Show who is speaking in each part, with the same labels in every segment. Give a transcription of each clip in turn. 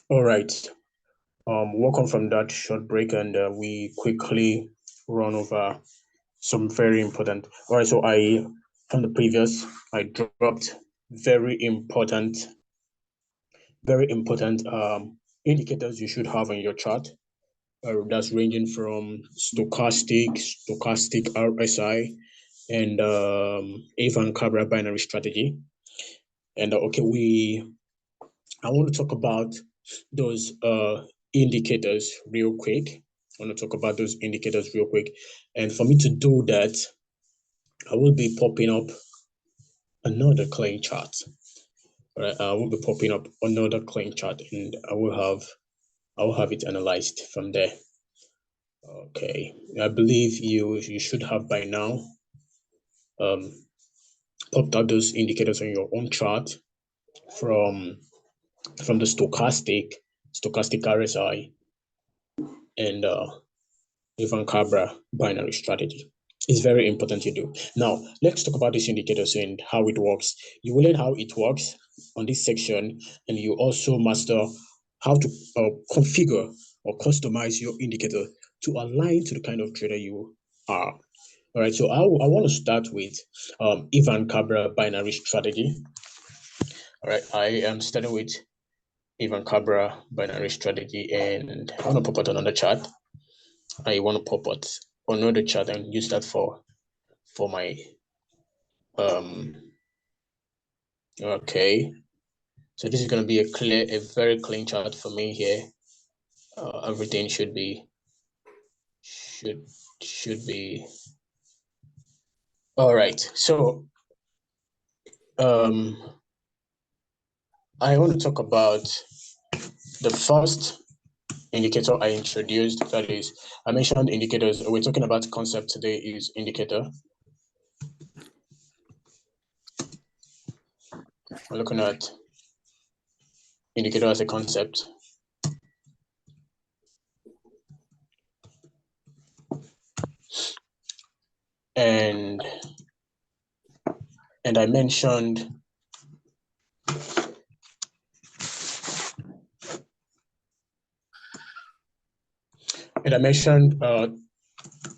Speaker 1: All right. Welcome from that short break, and we quickly run over some very important. All right. So from the previous, I dropped very important, indicators you should have on your chart. That's ranging from stochastic RSI, and Ivan-Cabra binary strategy. And I want to talk about those indicators real quick. I want to talk about those indicators real quick. And for me to do that, I will be popping up another clean chart. Right? I will be popping up another clean chart, and I will have it analyzed from there. Okay, I believe you should have by now popped out those indicators on your own chart from the stochastic RSI and Ivan-Cabra binary strategy. It's very important you do. Now, let's talk about these indicators and how it works. You will learn how it works on this section, and you also master how to configure or customize your indicator to align to the kind of trader you are. All right, so I want to start with Ivan-Cabra binary strategy. All right, I am starting with Ivan-Cabra binary strategy, and I want to pop out another chart. I want to pop out another chart and use that for my okay. So this is going to be a very clean chart for me here. Everything should be all right. So I want to talk about the first indicator I introduced. That is, I mentioned indicators. We're talking about concept today is indicator. We're looking at indicator as a concept. And I mentioned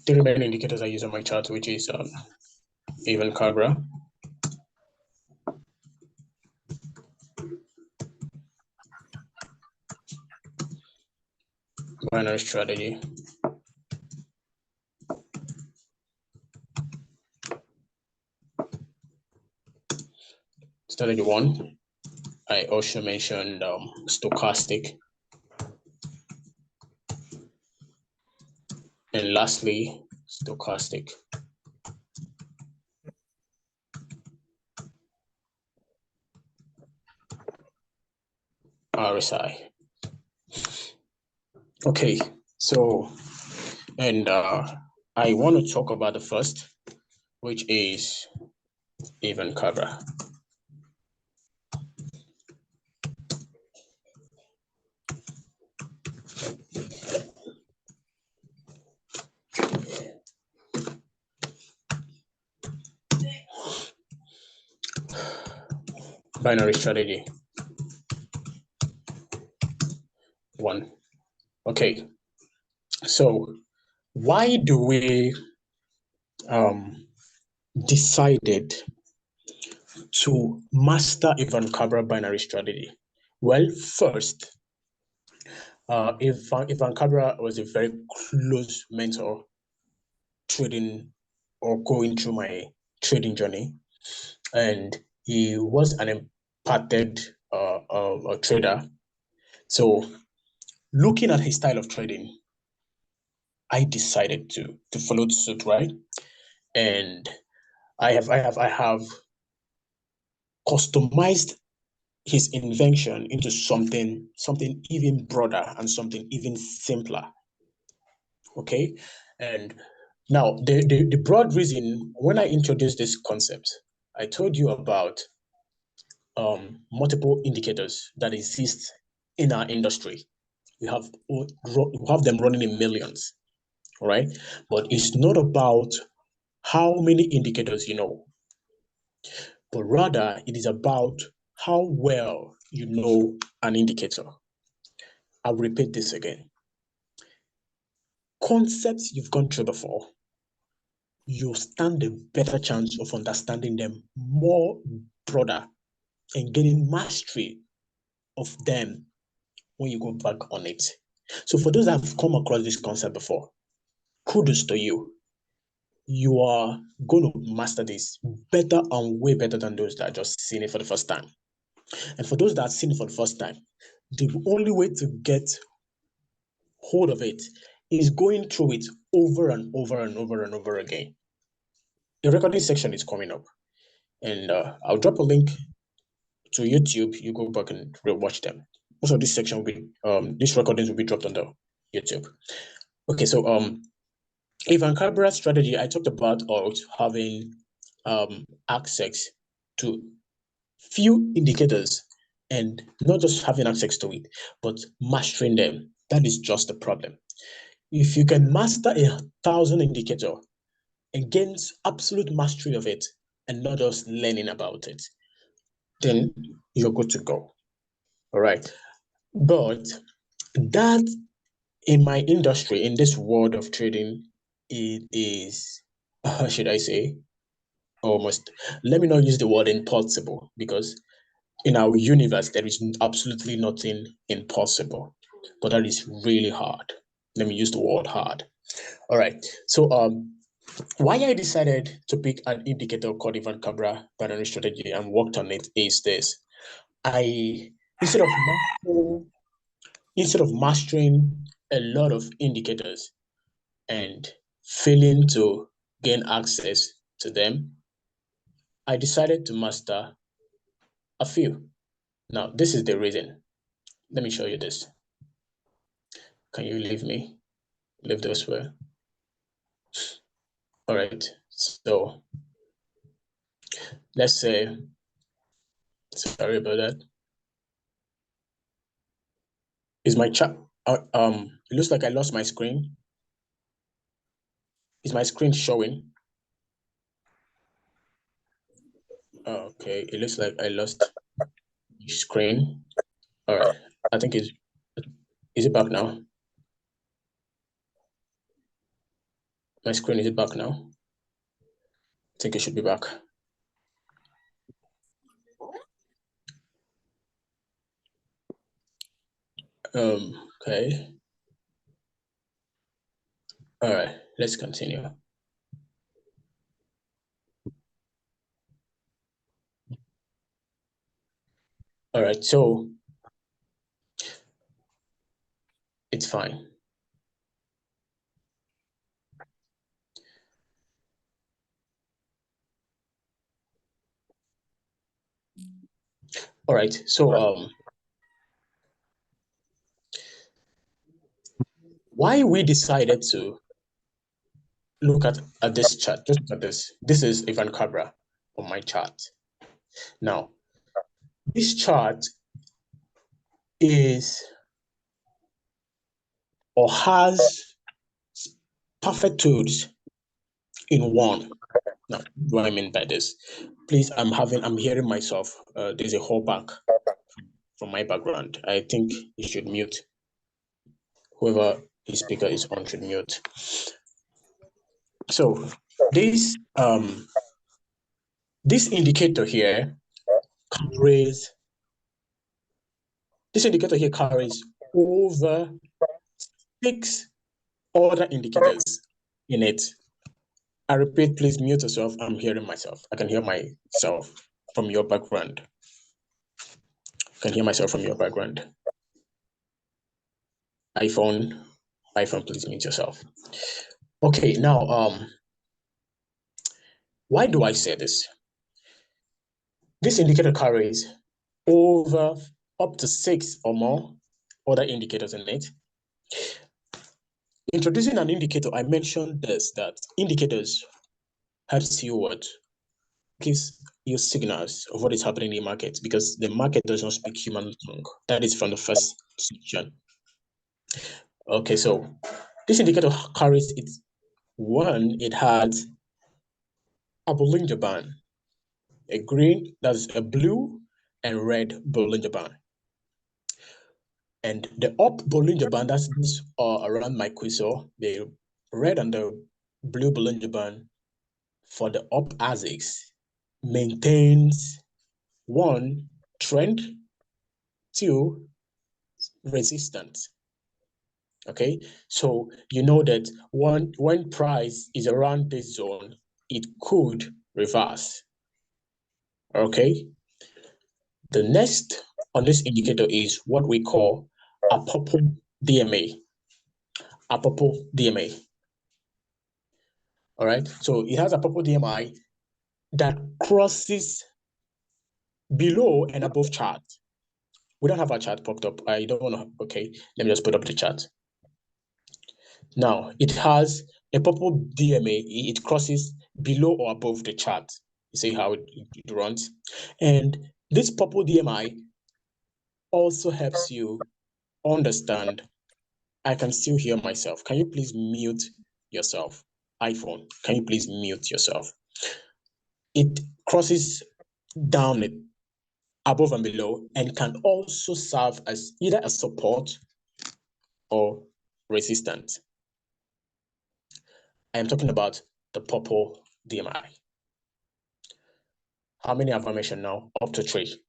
Speaker 1: three main indicators I use on my chart, which is Ivan-Cabra, binary strategy, strategy one. I also mentioned stochastic. And lastly, stochastic. RSI. Okay, so, and I want to talk about the first, which is Ivan-Cabra. Binary strategy. One. Okay, so why do we decided to master Ivan-Cabra binary strategy? Well, first, Ivan-Cabra was a very close mentor trading or going through my trading journey, and he was an imparted trader. So looking at his style of trading, I decided to follow suit, right? And I have customized his invention into something even broader and something even simpler. Okay, and now the broad reason when I introduced this concept, I told you about multiple indicators that exist in our industry. We have them running in millions, right? But it's not about how many indicators you know, but rather it is about how well you know an indicator. I'll repeat this again. Concepts you've gone through before, you stand a better chance of understanding them more broader and getting mastery of them when you go back on it. So for those that have come across this concept before, kudos to you. You are going to master this better and way better than those that are just seeing it for the first time. And for those that are seeing it for the first time, the only way to get hold of it is going through it over and over and over and over again. The recording section is coming up, and I'll drop a link to YouTube. You go back and watch them. Also, this section will be these recordings will be dropped on the YouTube. Okay, so Ivan Cabra's strategy, I talked about having access to few indicators and not just having access to it, but mastering them. That is just the problem. If you can master 1,000 indicator and gain absolute mastery of it and not just learning about it, then you're good to go. All right. But that in my industry, in this world of trading, it is, should I say, almost, let me not use the word impossible, because in our universe, there is absolutely nothing impossible, but that is really hard. Let me use the word hard. All right. So why I decided to pick an indicator called Ivan Cabra binary strategy and worked on it is this. Instead of mastering a lot of indicators and failing to gain access to them, I decided to master a few. Now, this is the reason. Let me show you this. Can you leave me? Leave this way. All right. So let's say, sorry about that. Is my chat, it looks like I lost my screen. Is my screen showing? Okay, it looks like I lost the screen. All right, I think is it back now? My screen, is it back now? I think it should be back. Okay. All right, let's continue. All right, so it's fine. All right, so why we decided to look at this chart, just look at this. This is Ivan Cabra on my chart. Now, this chart is or has perfect tools in one. Now, what I mean by this, please, I'm hearing myself. There's a whole back from my background. I think you should mute. Whoever his speaker is on should mute. So this indicator here carries over 6 other indicators in it. I repeat, please mute yourself. I'm hearing myself. I can hear myself from your background. I can hear myself from your background. iPhone, please mute yourself. Okay, now, why do I say this? This indicator carries over up to 6 or more other indicators in it. Introducing an indicator, I mentioned this, that indicators helps you what? Gives you signals of what is happening in the market, because the market does not speak human tongue. That is from the first section. Okay, so this indicator carries it has a Bollinger Band, a green, that's a blue and red Bollinger Band. And the up Bollinger Band, that's this around my cursor, the red and the blue Bollinger Band for the up ASICs maintains one, trend, two, resistance. Okay, so you know that when price is around this zone, it could reverse. Okay, the next on this indicator is what we call Apoppo DMA. Apoppo DMA. All right, so it has a Apoppo DMI that crosses below and above chart. We don't have a chart popped up. I don't want to. Okay, let me just put up the chart. Now it has a purple DMA. It crosses below or above the chart. You see how it runs, and this purple DMI also helps you understand. I can still hear myself. Can you please mute yourself? iPhone, can you please mute yourself? It crosses down it above and below and can also serve as either a support or resistance. I am talking about the purple DMI. How many have I mentioned now? Up to 3.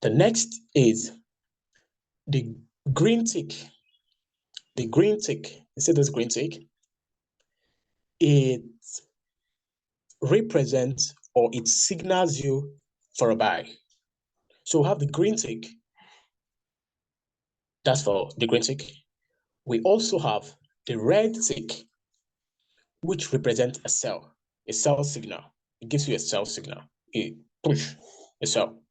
Speaker 1: The next is the green tick. The green tick, you see this green tick? It represents or it signals you for a buy. So we have the green tick. That's for the green tick. We also have the red tick, which represents a sell signal. It gives you a sell signal. It push a sell.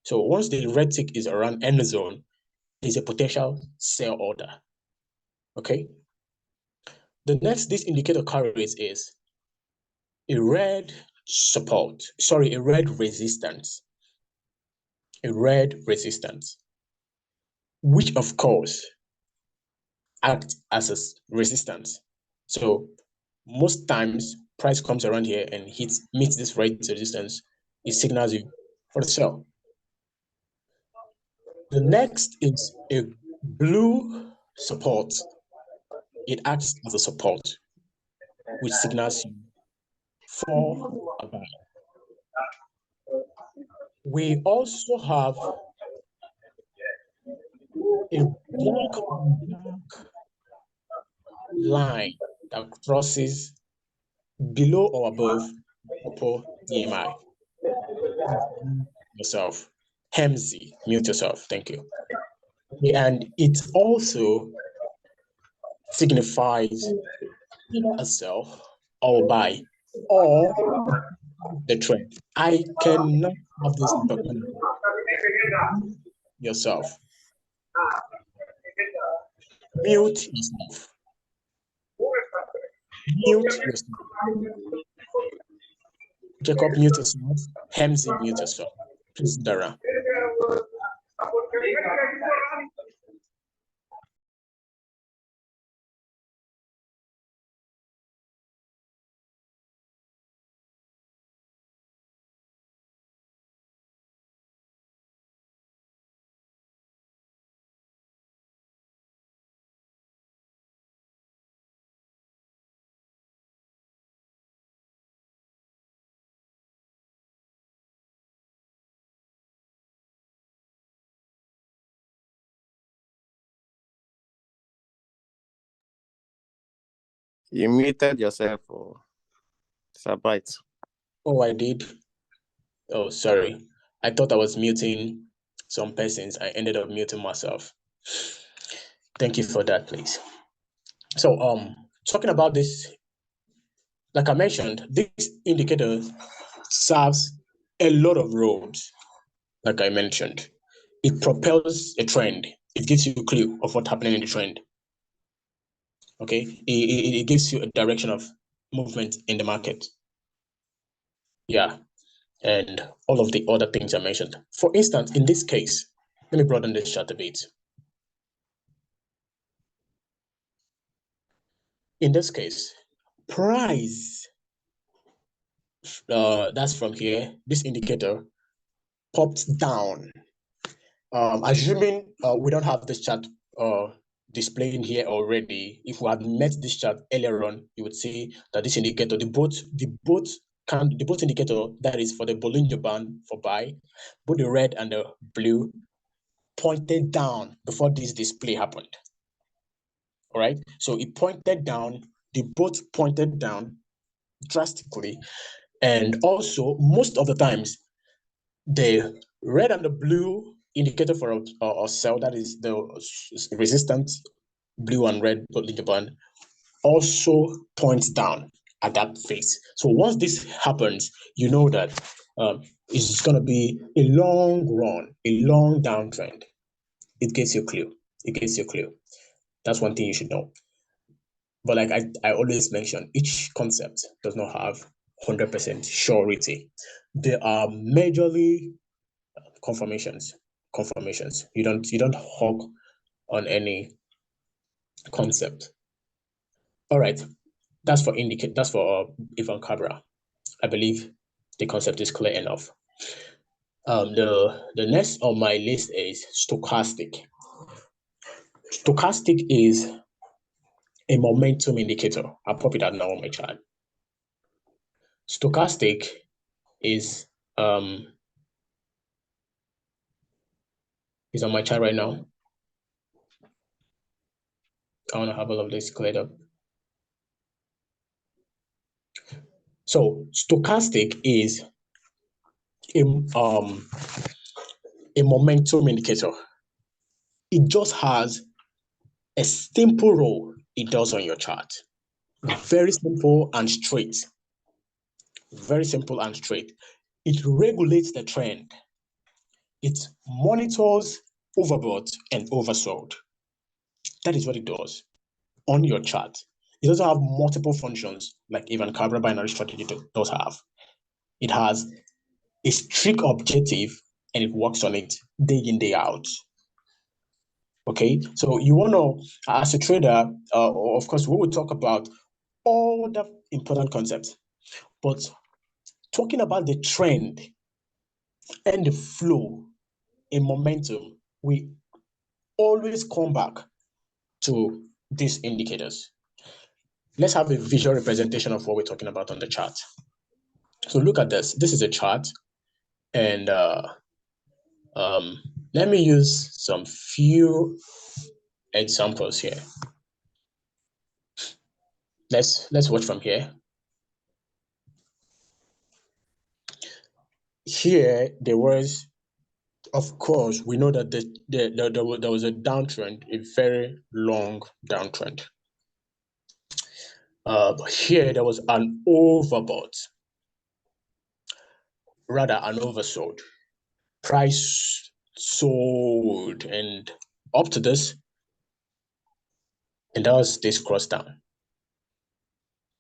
Speaker 1: So once the red tick is around end zone, there's a potential sell order. Okay. The next this indicator carries is a red support, sorry, a red resistance. A red resistance, which of course acts as a resistance. So most times price comes around here and meets this red resistance, it signals you for the sell. The next is a blue support. It acts as a support, which signals you for a buy. We also have a black line that crosses below or above purple DMI. Yourself. Hemsy, mute yourself. Thank you. And it also signifies a sell or buy or the trend. I cannot have this yourself. Mute yourself. Mute yourself. Jacob, mute yourself. Hemsy, mute yourself. Please, Dara.
Speaker 2: You muted yourself, or Sabright.
Speaker 1: Oh, I did. Oh, sorry. I thought I was muting some persons. I ended up muting myself. Thank you for that, please. So, talking about this, like I mentioned, this indicator serves a lot of roles. Like I mentioned, it propels a trend. It gives you a clue of what's happening in the trend. Okay, it gives you a direction of movement in the market. Yeah, and all of the other things I mentioned. For instance, in this case, let me broaden this chart a bit. In this case, price, that's from here, this indicator popped down. Assuming we don't have this chart displaying here already, if we had met this chart earlier on, you would see that this indicator, the both indicator that is for the Bollinger Band for buy, both the red and the blue pointed down before this display happened. All right, so it pointed down, they both pointed down drastically, and also most of the times the red and the blue indicator for a cell, that is the resistance, blue and red Bollinger Band, also points down at that phase. So once this happens, you know that it's going to be a long run, a long downtrend. It gives you a clue. It gives you a clue. That's one thing you should know. But like I always mention, each concept does not have 100% surety. There are majorly confirmations. You don't hog on any concept. All right, that's for Ivan Cabra. I believe the concept is clear enough. The next on my list is stochastic. Stochastic is a momentum indicator. I'll pop it out now on my chart. Stochastic is on my chart right now. I want to have all of this cleared up. So stochastic is a momentum indicator. It just has a simple role it does on your chart. Very simple and straight. Very simple and straight. It regulates the trend. It monitors overbought and oversold. That is what it does on your chart. It doesn't have multiple functions like Ivan Cabra binary strategy does have. It has a strict objective and it works on it day in, day out. Okay, so you want to, as a trader, of course, we will talk about all the important concepts, but talking about the trend and the flow in momentum, we always come back to these indicators. Let's have a visual representation of what we're talking about on the chart. So look at this. This is a chart, and let me use some few examples here. Let's watch from here. Here, there was, of course, we know that there was a downtrend, a very long downtrend. But here, there was an overbought, rather an oversold. Price sold, and up to this, and that was this cross down.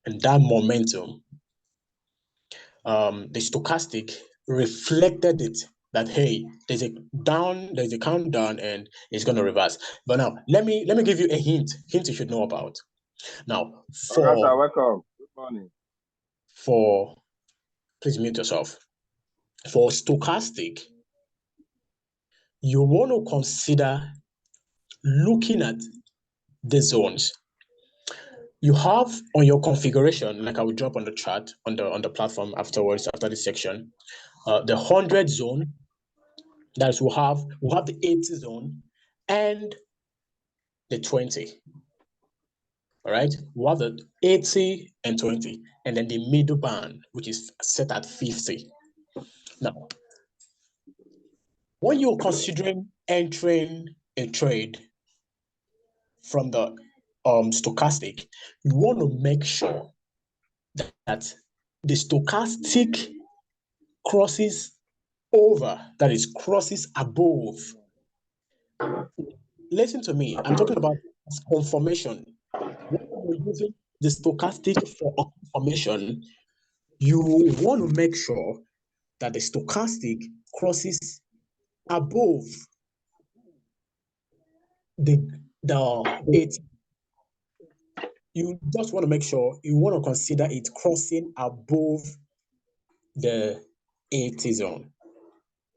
Speaker 1: And that momentum, the stochastic reflected it, that hey, there's a countdown and it's going to reverse. But now let me give you a hint you should know about. Now
Speaker 3: welcome. Good morning.
Speaker 1: Please mute yourself. For stochastic, you want to consider looking at the zones. You have on your configuration, like I will drop on the chart on the platform afterwards, after this section, the 100 zone. That is, we'll have the 80 zone and the 20. All right, we'll have the 80 and 20, and then the middle band, which is set at 50. Now, when you're considering entering a trade from the stochastic, you want to make sure that the stochastic crosses over, that is, crosses above. Listen to me, I'm talking about confirmation. When you're using the stochastic for a confirmation, you want to make sure that the stochastic crosses above the 80. You just want to make sure, you want to consider it crossing above the 80 zone.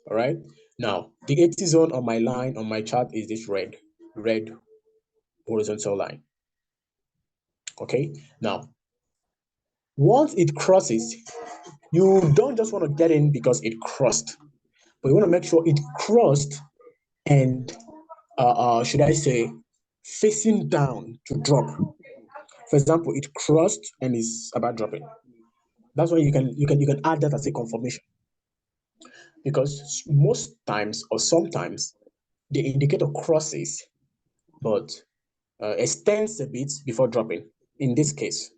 Speaker 1: All right. Now, the 80 zone on my line, on my chart is this red horizontal line. Okay, now, once it crosses, you don't just want to get in because it crossed, but you want to make sure it crossed and, should I say, facing down to drop. For example, it crossed and is about dropping. That's why you can add that as a confirmation. Because most times or sometimes the indicator crosses but extends a bit before dropping. In this case,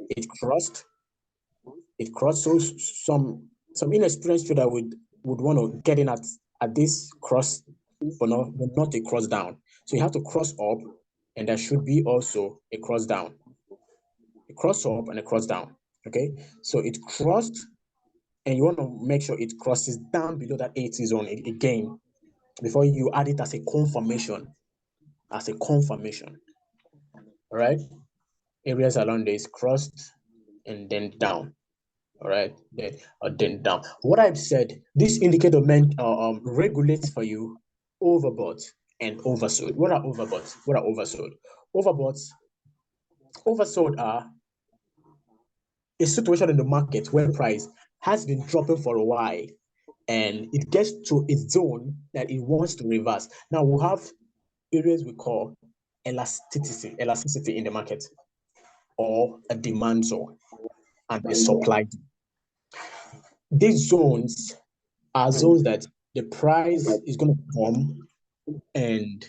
Speaker 1: it crossed. So some inexperienced trader would want to get in at this cross, but not a cross down. So you have to cross up, and there should be also a cross down. A cross up and a cross down. Okay, so it crossed, and you want to make sure it crosses down below that 80 zone again before you add it as a confirmation. All right, areas along this crossed and then down. All right, then down. What I've said, this indicator regulates for you overbought and oversold. What are overbought? What are oversold? Oversold are a situation in the market where price has been dropping for a while and it gets to its zone that it wants to reverse. Now we have areas we call elasticity in the market, or a demand zone and a supply. These zones are zones that the price is going to come and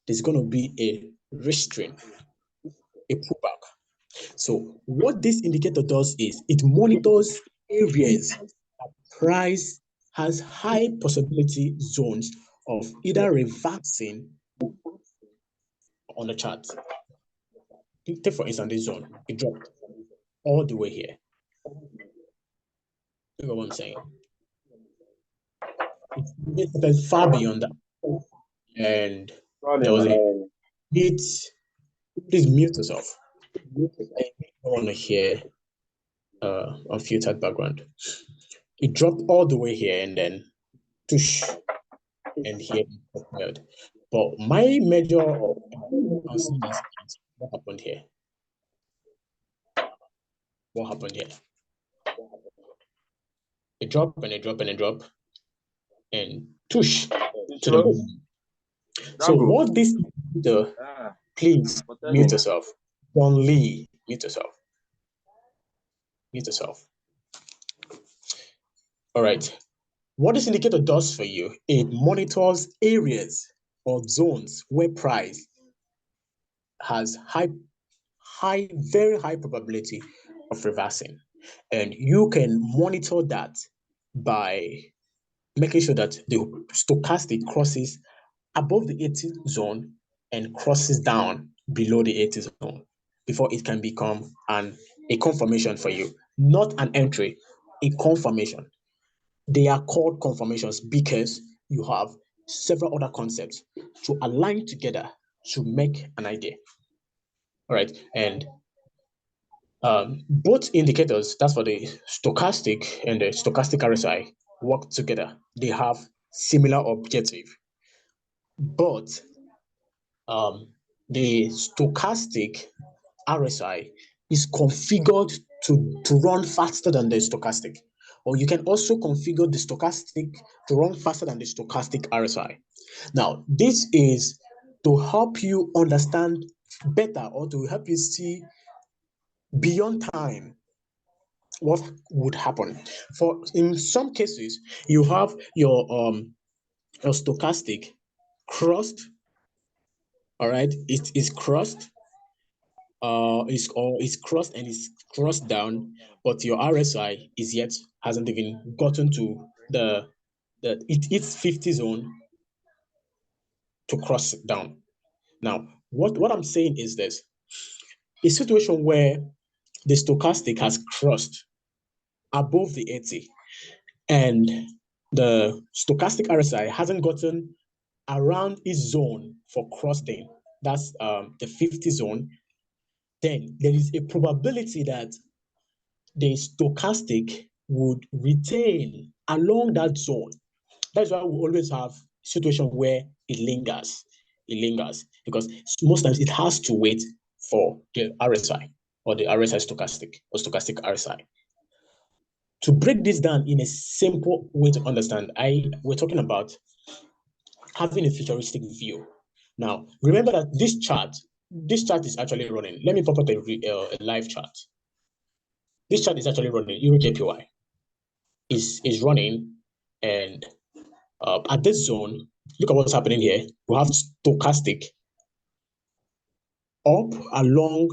Speaker 1: there's going to be a restraint, a pullback. So what this indicator does is it monitors areas that price has high possibility zones of either reversing on the chart. Take for instance this zone, it dropped all the way here. You know what I'm saying? It's far beyond that. And there was a bit, please mute yourself. I don't want to hear unfiltered background. It dropped all the way here and then tush, and here it failed. But my major concern is what happened here. What happened here? It dropped and it dropped and it dropped and tush to the moon. So what this please mute yourself. Don Lee, mute yourself. Mute yourself. All right. What this indicator does for you, it monitors areas or zones where price has very high probability of reversing. And you can monitor that by making sure that the stochastic crosses above the 80 zone and crosses down below the 80 zone before it can become a confirmation for you, not an entry, a confirmation. They are called confirmations because you have several other concepts to align together to make an idea. All right, and both indicators, that's for the stochastic and the stochastic RSI, work together. They have similar objective, but the stochastic RSI is configured to run faster than the stochastic, or you can also configure the stochastic to run faster than the stochastic RSI. Now, this is to help you understand better or to help you see beyond time what would happen. For in some cases, you have your stochastic crossed. All right, it is crossed. Is crossed and is crossed down, but your RSI is yet hasn't even gotten to its 50 zone to cross down. Now, what I'm saying is this: a situation where the stochastic has crossed above the 80 and the stochastic RSI hasn't gotten around its zone for crossing, that's the 50 zone, then there is a probability that the stochastic would retain along that zone That's why we always have situation where it lingers. It lingers because most times it has to wait for the RSI or the RSI stochastic or stochastic RSI. To break this down in a simple way to understand, we're talking about having a futuristic view. Now, remember that this chart is actually running. Let me pop up a live chart. This chart is actually running. EURJPY is running, and at this zone, look at what's happening here. We have stochastic up along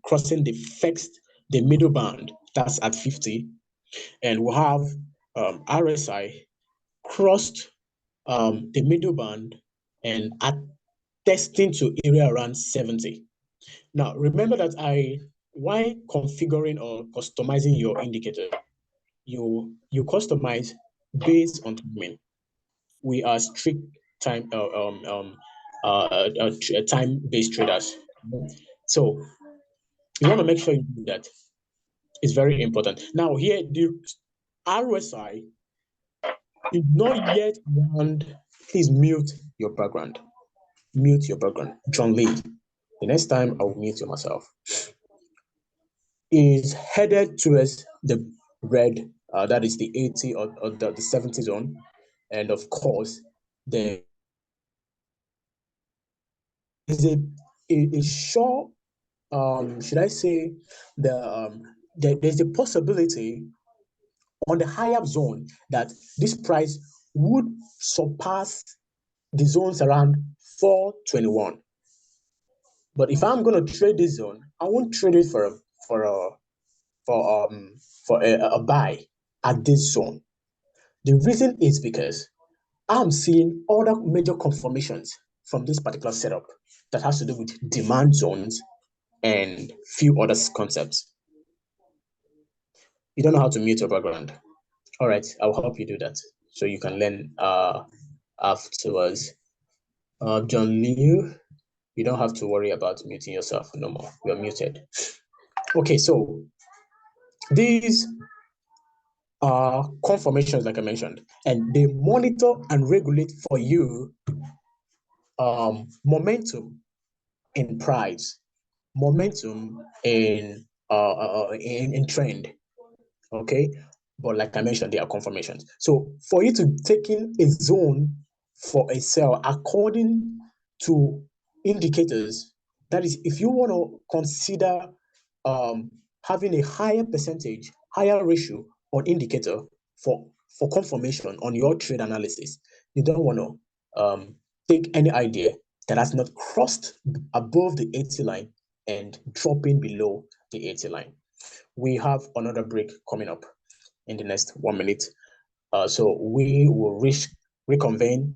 Speaker 1: crossing the middle band, that's at 50, and we have RSI crossed the middle band and at testing to area around 70. Now, remember that while configuring or customizing your indicator, you customize based on timing. We are strict time-based traders. So you want to make sure you do that. It's very important. Now here, the RSI is not yet around. Please mute your background. Mute your background. John Lee. The next time I will mute you myself. Is headed towards the red, that is the 80 or the 70 zone. And of course, there is a short, should I say, there's a possibility on the higher zone that this price would surpass the zones around 421. But if I'm going to trade this zone, I won't trade it for a buy at this zone. The reason is because I'm seeing other major confirmations from this particular setup that has to do with demand zones and few other concepts. You don't know how to mute your background. All right, I'll help you do that so you can learn afterwards. John Liu, you don't have to worry about muting yourself no more. You're muted. Okay, so these are confirmations, like I mentioned, and they monitor and regulate for you momentum in price, momentum in trend. Okay, but like I mentioned, they are confirmations. So for you to take in a zone for a sell according to indicators, that is, if you want to consider having a higher percentage, higher ratio on indicator for confirmation on your trade analysis, you don't want to take any idea that has not crossed above the 80 line and dropping below the 80 line. We have another break coming up in the next 1 minute. So we will reconvene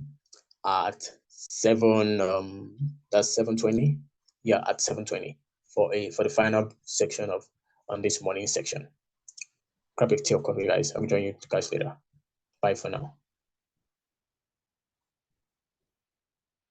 Speaker 1: at 7:20. Yeah, at 7:20 for the final section of on this morning section. Grab your tea or coffee, guys. I'll join you guys later. Bye for now.